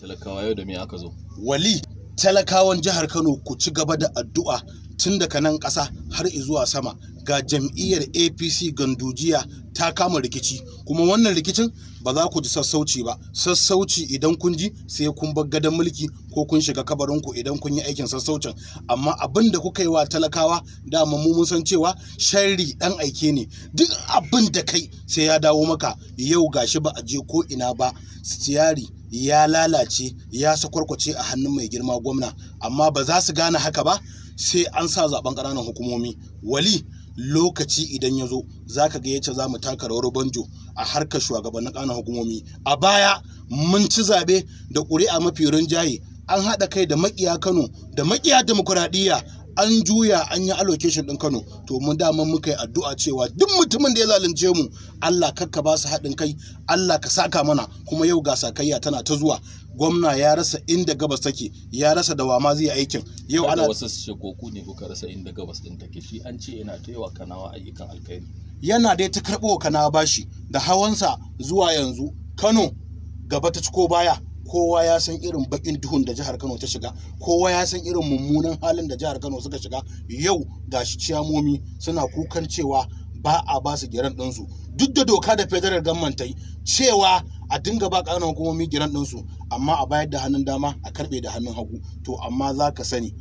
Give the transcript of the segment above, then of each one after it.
talakawa yau da me aka zo. Wali, talakawan jihar Kano ku ci gaba da addu'a tun daga nan ƙasa har zuwa sama. Ga jam'iyyar APC gandujiya ta kama rikici, kuma wannan rikicin ba za ku ji sassauci ba. Sassauci idan kun ji sai kun bar gadon mulki ko kun shiga kabarinku idan kun yi aikin sassaucin. Amma abin da kuka yi wa talakawa dama mu mun san cewa sharri dan aike ne. Duk abin da kai sai ya dawo maka. Yau gashi ba a je ko ina ba. Sitiyari ya lalace ya sakwarkwace a hannun mai girma gwamna, amma ba za su gane haka ba sai an sa zaben ƙananan hukumomi. Wali, lokaci idan ya zo za ka ga yace za mu taka rawar banjo a harkar shugabannin ƙananan hukumomi. A baya mun ci zabe da ƙuri'a mafi rinjaye, an haɗa kai da maƙiya Kano da maƙiya demokuraɗiyya, an juya an yi allocation ɗin Kano. To mun dama muka yi addu'a cewa duk mutumin da ya zalunce mu Allah kakka ba su haɗin kai, Allah ka saka mana. Kuma yau ga sakayya tana ta zuwa. Gwamna ya rasa inda gabas take, ya rasa da wama zai aikin. Yau ana wasu su ce ko ku ne kuka rasa inda gabas ɗin take. Shi an ce yana taiwa Kanawa ayyukan alkhairi. Yana dai ta karɓo Kanawa bashi da hawansa zuwa yanzu. Kano gaba ta ciko baya. Kowa ya san irin bakin duhun da jihar Kano ta shiga, kowa ya san irin mummunan halin da jihar Kano suka shiga. Yau gashi ciyamomi suna kukan cewa ba a ba su giran ɗinsu, duk da doka da federal government ta yi cewa a dinga ba ƙananan hukumomi giran ɗinsu, amma a bayar da hannun dama a karɓe da hannun hagu. To amma za ka sani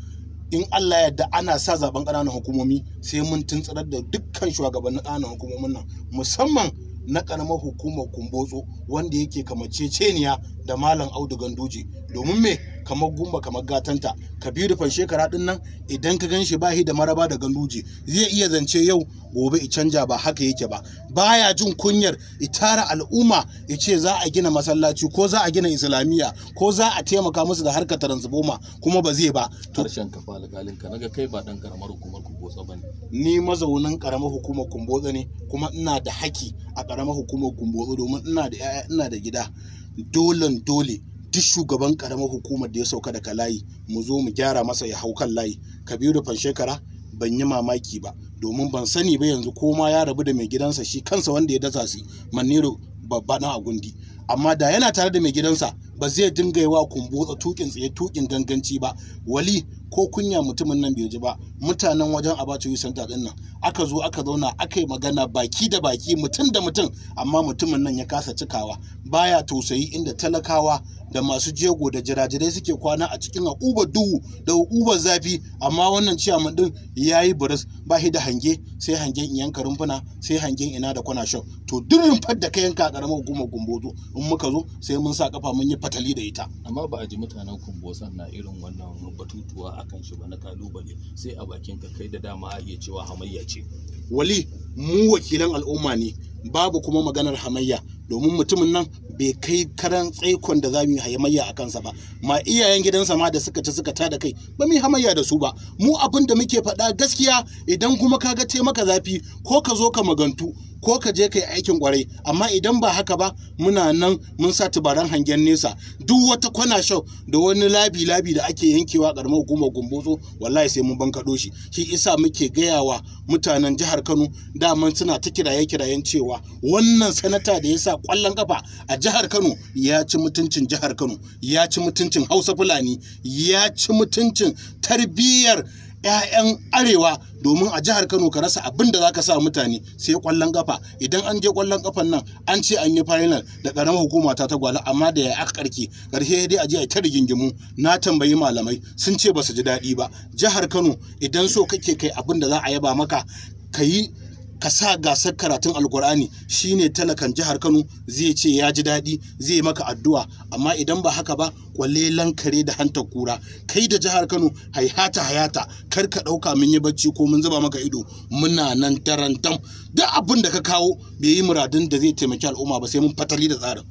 in Allah ya yarda ana sa zaben ƙananan hukumomi sai mun tuntsirar da dukkan shugabannin ƙananan hukumomin nan, musamman na ƙaramar hukumar Kumbotso wanda yake kamaceceniya da Malam Audu Ganduje. Domin me? Kamar gumba kamar gatanta. Kabiru Fanshekara din nan idan ka ganshi ba shi da maraba da Ganduje, zai iya zance yau gobe i canja, ba haka yake ba. Baya jin kunyar itara al'umma ya ce za a gina masallaci ko za a gina islamiyya ko za a taimaka musu da harkar transformer, kuma ba zai ba. Harshen kafa alƙalin ka naga kai ba dan karamar hukumar Kumbotso bane. Ni mazaunin karamar hukumar Kumbotso ne, kuma ina da haki a karamar hukumar Kumbotso domin ina da 'ya'ya, ina da gida. Dole duk shugaban karamar hukumar da ya sauka daga layi mu zo mu gyara masa ya hau kan layi. Kabiru Fanshekara ban yi mamaki ba, domin ban sani ba yanzu ko ma ya rabu da mai gidansa shi kansa wanda ya dasa shi Maniru babba na Agundi. Amma da yana tare da mai gidansa ba zai dinga yi wa Kumbotso tukin tsaye tukin ganganci ba. Wali, ko kunya mutumin nan bai ji ba. Mutanen wajen Abacha Youth Center din nan aka zo aka zauna aka yi magana baki da baki, mutum da mutum, amma mutumin nan ya kasa cikawa. Baya tausayi inda talakawa da masu jego da jirajirai suke kwana a cikin ubar duhu da ubar zafi, amma wannan ciyaman din yayi buris, ba shi da hange sai hangen yanka rumfuna, sai hangen ina da kwana shop. To duk rumfar da ka yanka karamar hukumar Kumbotso in muka zo sai mun sa kafa mun yi fatali da ita. Amma ba a ji mutanen Kumbotso na irin wannan batutuwa akan shi ba na kalubale, sai a bakin ka kai da dama a iya cewa hamayya ce. Wali, mu wakilan al'umma ne, babu kuma maganar hamayya, domin mutumin nan bai kai karan tsaikon da za mu yi hamayya a kansa ba. Ma iyayen gidansa ma da suka ci suka tada kai ba mu yi hamayya da su ba. Mu abin da muke faɗa gaskiya. Idan kuma ka ga maka zafi ko ka zo ka magantu ko ka je ka yi aikin kwarai, amma idan ba haka ba muna nan mun sa tubaran hangen nesa. Duk wata kwana shau da wani labi da ake yankewa karamar hukumar Kumbotso wallahi sai mun bankaɗo shi. Shi isa muke gayawa mutanen jihar Kano daman suna ta kirayen cewa wannan sanata da ya sa ƙwallon kafa a jihar Kano ya ci mutuncin jihar Kano, ya ci mutuncin Hausa Fulani, ya ci mutuncin tarbiyyar 'ya'yan arewa. Domin a jihar Kano ka rasa abin da zaka sa mutane sai kwallon kafa. Idan an je kwallon kafan nan an ce an yi final da karamar hukuma ta Gwale, amma da ya aka karshe dai a je a ta rigingimu. Na tambayi malamai sun ce ba su ji daɗi ba. Jihar Kano idan so kake kai abin da za a yaba maka, ka sa gasar karatun alkur'ani, shine talakan jihar Kano zai ce ya ji daɗi, zai maka addu'a. Amma idan ba haka ba, kwalelan kare da hantar kura. Kai da jihar Kano hayata kar ka ɗauka mun yi bacci ko mun zuba maka ido. Muna nan daren dam. Duk abin da ka kawo bai yi muradin da zai taimaki al'umma ba sai mun fatali da tsarin.